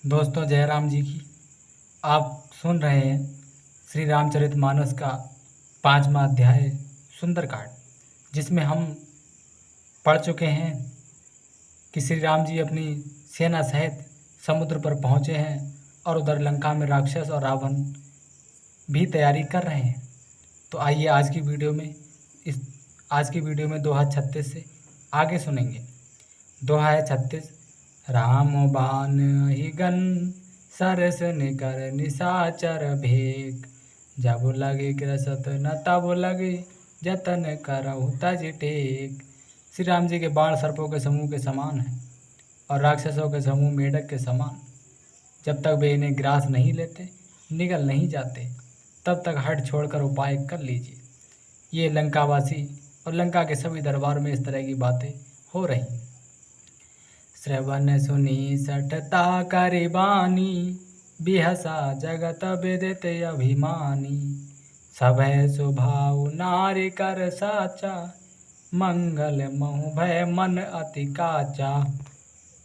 दोस्तों, जय राम जी की। आप सुन रहे हैं श्री रामचरितमानस का 5वां अध्याय सुंदरकांड, जिसमें हम पढ़ चुके हैं कि श्री राम जी अपनी सेना सहित समुद्र पर पहुँचे हैं और उधर लंका में राक्षस और रावण भी तैयारी कर रहे हैं। तो आइए आज की वीडियो में दोहा 36 से आगे सुनेंगे। दोहा है 36। राम बान हिगन सरस निकर निशाचर भेक, जब लगे ग्रसत न तब लगे जतन करहु तज टेक। श्री राम जी के बाण सर्पों के समूह के समान हैं और राक्षसों के समूह मेढक के समान। जब तक वे इन्हें ग्रास नहीं लेते, निगल नहीं जाते, तब तक हट छोड़कर उपाय कर लीजिए। ये लंकावासी और लंका के सभी दरबार में इस तरह की बातें हो रही। श्रवण सुनी सठता करि बानी, बिहसा जगत विदित अभिमानी। सभय स्वभाव नारी कर साचा, मंगल महु भय मन अति काचा।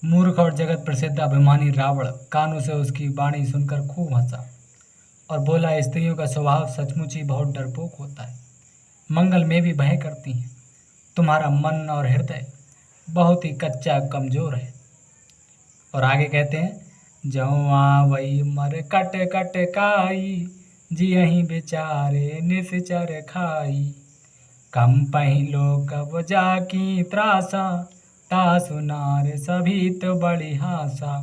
मूर्ख और जगत प्रसिद्ध अभिमानी रावण कानों से उसकी वाणी सुनकर खूब हंसा और बोला, स्त्रियों का स्वभाव सचमुच ही बहुत डरपोक होता है, मंगल में भी भय करती हैं। तुम्हारा मन और हृदय बहुत ही कच्चा कमजोर है। और आगे कहते हैं, जौआ वही मर कट कट काई, जियहि बेचारे निश्चर खाई। कम पहिलो कब जाकी त्रासा, ता सुनार सभी तो बड़ी हासा।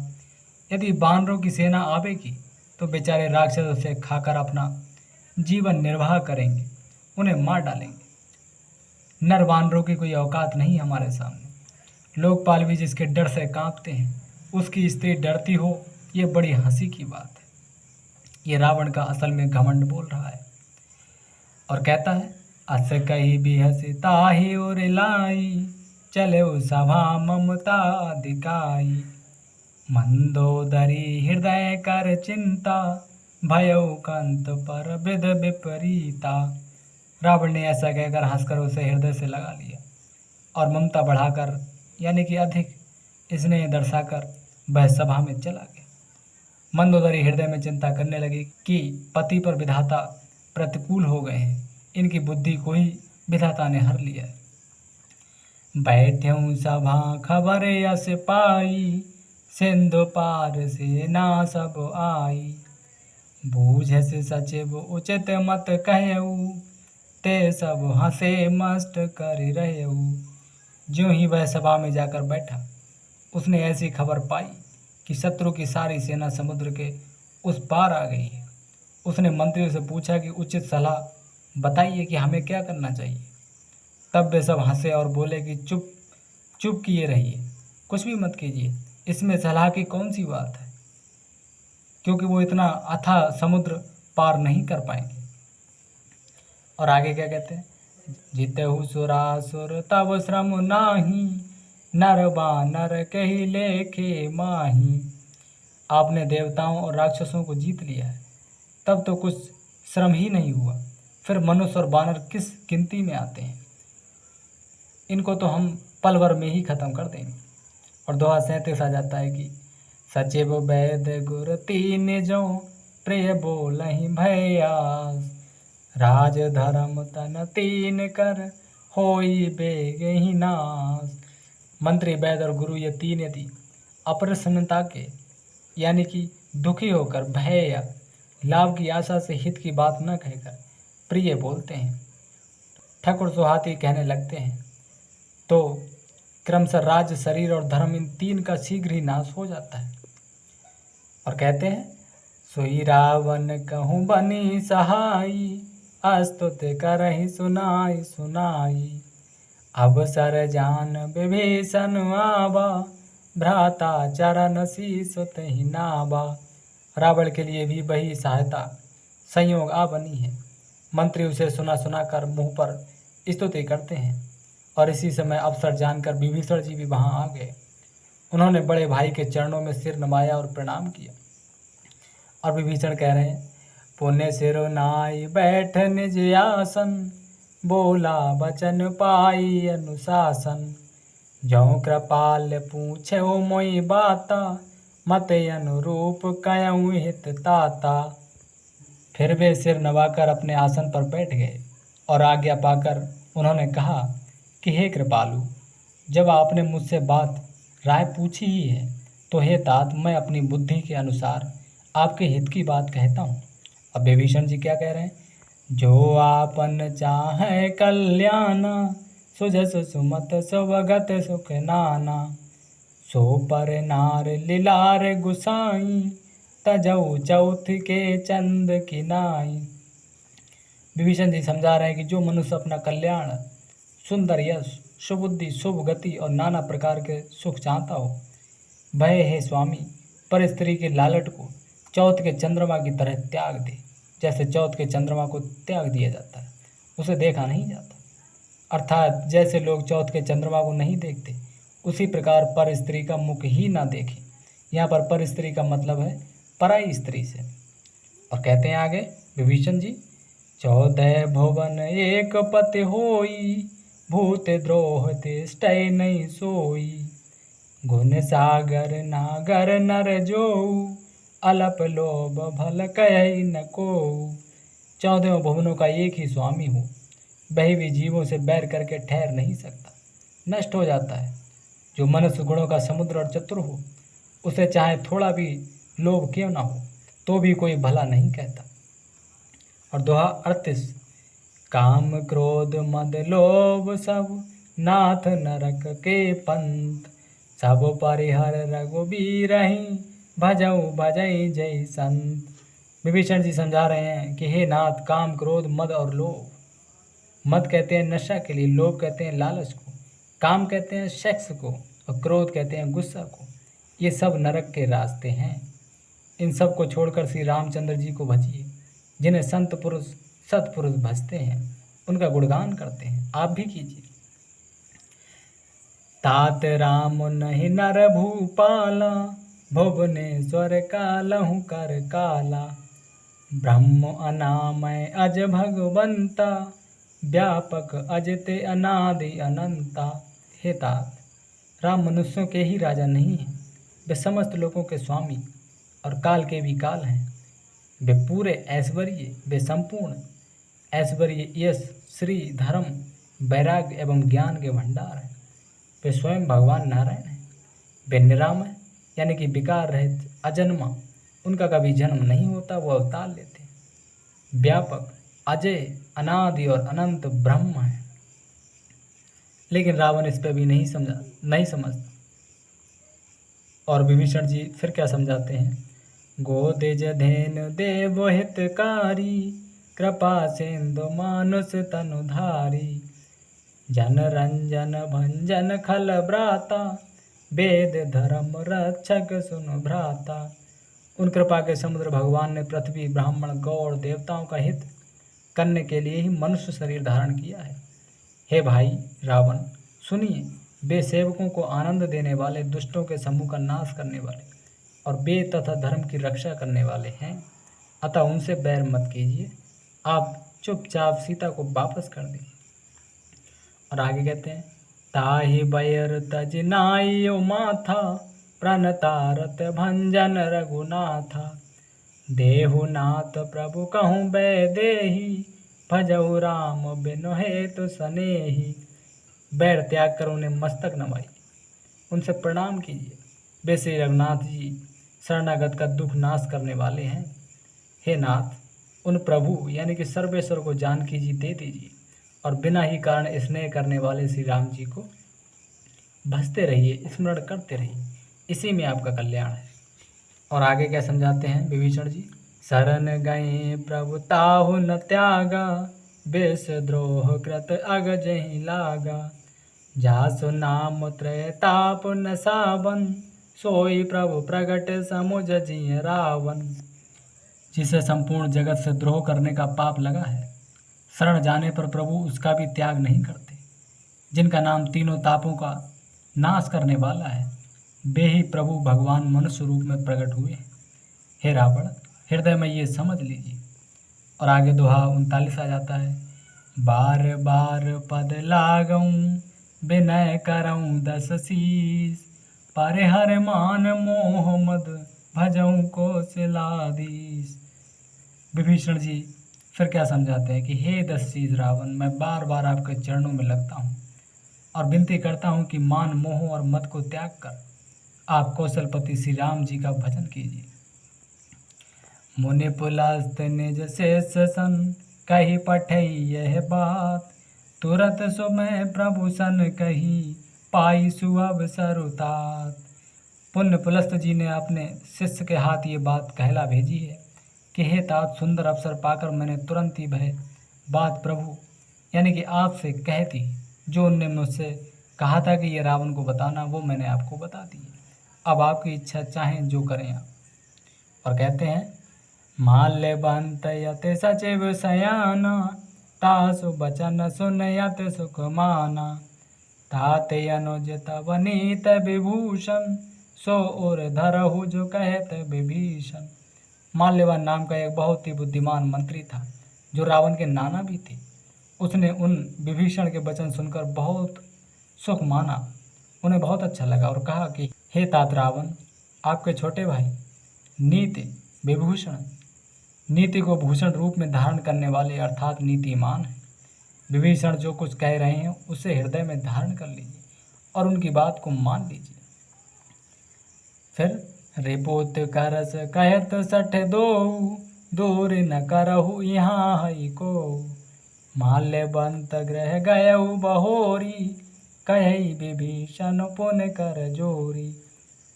यदि बानरों की सेना आवेगी तो बेचारे राक्षस उसे खाकर अपना जीवन निर्वाह करेंगे, उन्हें मार डालेंगे। नर बानरों की कोई औकात नहीं हमारे सामने। लोकपाल भी जिसके डर से कांपते हैं, उसकी स्त्री डरती हो, ये बड़ी हंसी की बात है। ये रावण का असल में घमंड बोल रहा है और कहता है, अस कही भी हंसी ताही और लाई, चले सभा ममता दिखाई। मंदोदरी हृदय कर चिंता, भयउ कंत पर विध विपरीता। रावण ने ऐसा कहकर हंसकर उसे हृदय से लगा लिया और ममता बढ़ाकर यानी कि अधिक इसने दर्शाकर वह सभा में चला गया। मंदोदरी हृदय में चिंता करने लगी कि पति पर विधाता प्रतिकूल हो गए हैं, इनकी बुद्धि को ही विधाता ने हर लिया है। बैठ्यूं सभा खबर यस पाई, सिंधु पार से ना सब आई। बूझस सचिव उचित मत कहऊ, ते सब हंसे मस्त कर रहऊ। ज्यों ही वह सभा में जाकर बैठा, उसने ऐसी खबर पाई कि शत्रु की सारी सेना समुद्र के उस पार आ गई है। उसने मंत्रियों से पूछा कि उचित सलाह बताइए कि हमें क्या करना चाहिए। तब वे सब हंसे और बोले कि चुप चुप किए रहिए, कुछ भी मत कीजिए, इसमें सलाह की कौन सी बात है, क्योंकि वो इतना अथाह समुद्र पार नहीं कर पाएंगे। और आगे क्या कहते हैं, जितहु सुरासुर तब श्रम नाही, नर बानर कही लेखे माही। आपने देवताओं और राक्षसों को जीत लिया है, तब तो कुछ श्रम ही नहीं हुआ, फिर मनुष्य और बानर किस गिनती में आते हैं। इनको तो हम पल भर में ही खत्म कर देंगे। और दोहा 37 आ जाता है कि सचिव वैद गुर तीन जो, प्रिय बोलहि भयास। राज धर्म तन तीन कर, होई बेगहि नाश। मंत्री वैद और गुरु ये तीन यदि अप्रसन्नता के यानी कि दुखी होकर भय या लाभ की आशा से हित की बात न कहकर प्रिय बोलते हैं, ठकुर सुहाती कहने लगते हैं, तो क्रमशः राज्य, शरीर और धर्म इन तीन का शीघ्र ही नाश हो जाता है। और कहते हैं, सोई रावण कहूँ बनी सहाई, अस्तुत करहि सुनाई सुनाई। अवसर जान विभीषण आवा, भ्राता चरण शीस तहि नावा। रावण के लिए भी वही सहायता संयोग आ बनी है। मंत्री उसे सुना सुना कर मुँह पर स्तुति करते हैं और इसी समय अवसर जानकर विभीषण जी भी वहाँ आ गए। उन्होंने बड़े भाई के चरणों में सिर नवाया और प्रणाम किया। और विभीषण कह रहे हैं, पुण्य सिरो नाई बैठ निज आसन, बोला वचन पाई अनुशासन। जौ कृपाल पूछे मोई बाता, मत अनुरूप कयऊँ हित ताता। फिर वे सिर नवाकर अपने आसन पर बैठ गए और आज्ञा पाकर उन्होंने कहा कि हे कृपालु, जब आपने मुझसे बात राय पूछी ही है तो हे तात, मैं अपनी बुद्धि के अनुसार आपके हित की बात कहता हूँ। अब विभीषण जी क्या कह रहे हैं? जो आपन चाहे कल्याण, सुजस सुमत सुभगत सुख नाना। सो पर नार लीलार गुसाई, तजऊ चौथ के चंद की नाई। विभीषण जी समझा रहे हैं कि जो मनुष्य अपना कल्याण, सुंदर यश, सुबुद्धि, शुभ गति और नाना प्रकार के सुख चाहता हो, वह हे स्वामी पर स्त्री के लालट को चौथ के चंद्रमा की तरह त्याग दे। जैसे चौथ के चंद्रमा को त्याग दिया जाता है, उसे देखा नहीं जाता, अर्थात जैसे लोग चौथ के चंद्रमा को नहीं देखते, उसी प्रकार पर स्त्री का मुख ही ना देखें। यहाँ पर पर स्त्री का मतलब है पराई स्त्री से। और कहते हैं आगे विभीषण जी, 14 भुवन एक पति होई, भूत द्रोह तिष्ठै नहीं सोई। गुण सागर नागर नर जोऊ, अलप लोभ भल कहि न कोऊ। 14 भुवनों का एक ही स्वामी हो, वही भी जीवों से बैर करके ठहर नहीं सकता, नष्ट हो जाता है। जो मनुष्य गुणों का समुद्र और चतुर हो, उसे चाहे थोड़ा भी लोभ क्यों ना हो तो भी कोई भला नहीं कहता। और दोहा 38, काम क्रोध मद लोभ सब, नाथ नरक के पंथ। सब परिहर रघुबीरहि, भजऊ भजई जय संत। विभीषण जी समझा रहे हैं कि हे नाथ, काम क्रोध मद और लोभ, मद कहते हैं नशा के लिए, लोभ कहते हैं लालच को, काम कहते हैं सेक्स को और क्रोध कहते हैं गुस्सा को। ये सब नरक के रास्ते हैं। इन सब को छोड़कर श्री रामचंद्र जी को भजिए, जिन्हें संत पुरुष सत्पुरुष भजते हैं, उनका गुणगान करते हैं। आप भी कीजिए। तात राम नहीं नर भूपाला, भुवनेश्वर कालहु कर काला। ब्रह्म अनामय अज भगवंता, व्यापक अजते अनादि अनंता। हे तात, राम मनुष्यों के ही राजा नहीं हैं, वे समस्त लोगों के स्वामी और काल के भी काल हैं। वे पूरे ऐश्वर्य, वे संपूर्ण ऐश्वर्य, यश, श्री, धर्म, वैराग्य एवं ज्ञान के भंडार हैं। वे स्वयं भगवान नारायण हैं। वे निरामय यानी कि विकार रहित, अजन्मा, उनका कभी जन्म नहीं होता, वो अवतार लेते हैं। व्यापक, अजय, अनादि और अनंत ब्रह्म है। लेकिन रावण इस पर भी नहीं समझता। और विभीषण जी फिर क्या समझाते हैं? गोदिज धेनु देव हितकारी, कृपा सिंधु मानुष तनुधारी। जन रंजन भंजन खल भ्राता, वेद धर्म रक्षक सुन भ्राता। उन कृपा के समुद्र भगवान ने पृथ्वी, ब्राह्मण, गौड़, देवताओं का हित करने के लिए ही मनुष्य शरीर धारण किया है। हे भाई रावण, सुनिए, वे सेवकों को आनंद देने वाले, दुष्टों के समूह का नाश करने वाले और वेद तथा धर्म की रक्षा करने वाले हैं। अतः उनसे बैर मत कीजिए, आप चुपचाप सीता को वापस कर दीजिए। और आगे कहते हैं, ताहि बैर तज नाई माथा, प्रण तारत भंजन रघुनाथा। देहुनाथ प्रभु कहूँ बैदेही, भजऊ राम बिनु हेतु सनेही। बैर त्याग कर उन्हें मस्तक नवाइए, उनसे प्रणाम कीजिए। वे श्री रघुनाथ जी शरणागत का दुख नाश करने वाले हैं। हे नाथ, उन प्रभु यानी कि सर्वेश्वर को जानकी जी दे दीजिए और बिना ही कारण स्नेह करने वाले श्री राम जी को भजते रहिए, स्मरण करते रहिए, इसी में आपका कल्याण है। और आगे क्या समझाते हैं विभीषण जी? शरण गए प्रभु ताहु न त्यागा, बेस द्रोह कृत अगजहि लागा। जासु नाम त्रय ताप न सावन, सोई प्रभु प्रगट समुझ जिय रावण। जिसे संपूर्ण जगत से द्रोह करने का पाप लगा है, शरण जाने पर प्रभु उसका भी त्याग नहीं करते। जिनका नाम तीनों तापों का नाश करने वाला है, वे ही प्रभु भगवान मनुष्य रूप में प्रकट हुए हैं। हे रावण, हृदय में ये समझ लीजिए। और आगे दोहा 39 आ जाता है, बार बार पद लागऊं, विनय करऊं दस शीस। पर हर मान मोह मद भजऊं कौशलाधीश। विभीषण जी फिर क्या समझाते हैं कि हे दशरथ रावण, मैं बार बार आपके चरणों में लगता हूँ और विनती करता हूँ कि मान मोह और मद को त्याग कर आप कौशलपति श्री राम जी का भजन कीजिए। मुनि पुलस्त निज शेष सन कही पठई यह बात, तुरत सुमय प्रभु सन कही पाई सुअवसर उतात। पुण्य पुलस्त जी ने अपने शिष्य के हाथ ये बात कहला भेजी है कि हे तात, सुंदर अवसर पाकर मैंने तुरंत ही वह बात प्रभु यानी कि आपसे कह दी। जो उनने मुझसे कहा था कि ये रावण को बताना, वो मैंने आपको बता दी। अब आपकी इच्छा चाहें जो करें आप। और कहते हैं माल्य बंत यते सचिव सयाना, तासु बचन सुनयत सुख माना। ताते अनुज तब नीत विभूषण, सो और धरहु जो कहत विभीषण। माल्यवान नाम का एक बहुत ही बुद्धिमान मंत्री था जो रावण के नाना भी थे। उसने उन विभीषण के वचन सुनकर बहुत सुख माना, उन्हें बहुत अच्छा लगा और कहा कि हे तात रावण, आपके छोटे भाई नीति विभूषण, नीति को भूषण रूप में धारण करने वाले अर्थात नीतिमान हैं। विभीषण जो कुछ कह रहे हैं उसे हृदय में धारण कर लीजिए और उनकी बात को मान लीजिए। फिर रिपोत करस कहत सठ दो, दूर न करहु यहाँ हई को। माल्यवंत गृह गयउ बहोरी, कही विभीषण पुन कर जोरी।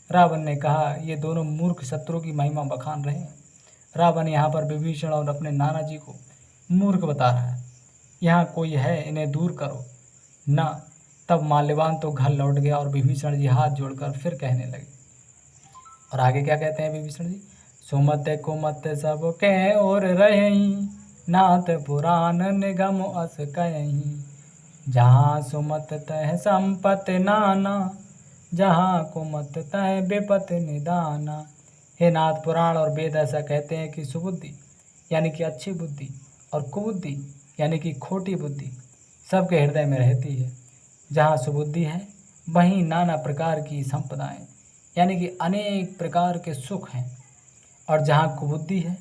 रावण ने कहा, ये दोनों मूर्ख शत्रु की महिमा बखान रहे हैं। रावण यहाँ पर विभीषण और अपने नाना जी को मूर्ख बता रहा है। यहाँ कोई है, इन्हें दूर करो ना। तब माल्यवान तो घर लौट गया और विभीषण जी हाथ जोड़कर फिर कहने लगे। और आगे क्या कहते हैं विभीषण जी, सुमत कुमत सब कह और रही, नाथ पुराण निगम अस कहीं। जहाँ सुमत तह संपत नाना, जहाँ कुमत तह विपत निदाना। हे नाथ, पुराण और वेद ऐसा कहते हैं कि सुबुद्धि यानी कि अच्छी बुद्धि और कुबुद्धि यानी कि खोटी बुद्धि सबके हृदय में रहती है। जहाँ सुबुद्धि है वहीं नाना प्रकार की संपदाएं यानी कि अनेक प्रकार के सुख हैं, और जहाँ कुबुद्धि है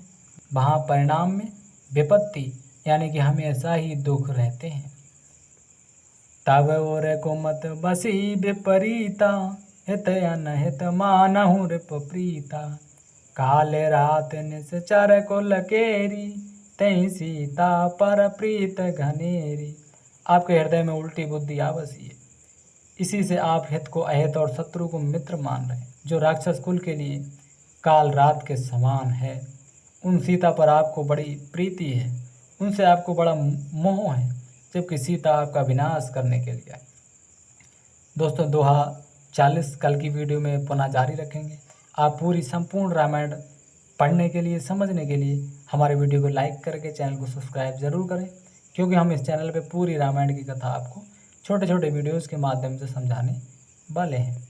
वहाँ परिणाम में विपत्ति यानी कि हमेशा ही दुख रहते हैं। तब और कुमत बसी विपरीता, हित अनहित मानहु रिपप्रीता। काले रात निश्चर को लकेरी, तई सीता पर प्रीत घनेरी। आपके हृदय में उल्टी बुद्धि आ बसी है, इसी से आप हित को अहित और शत्रु को मित्र मान रहे हैं। जो राक्षस कुल के लिए काल रात के समान है, उन सीता पर आपको बड़ी प्रीति है, उनसे आपको बड़ा मोह है, जबकि सीता आपका विनाश करने के लिए आई। दोस्तों, दोहा 40 कल की वीडियो में पुनः जारी रखेंगे। आप पूरी संपूर्ण रामायण पढ़ने के लिए, समझने के लिए हमारे वीडियो को लाइक करके चैनल को सब्सक्राइब जरूर करें, क्योंकि हम इस चैनल पे पूरी रामायण की कथा आपको छोटे छोटे वीडियोज़ के माध्यम से समझाने वाले हैं।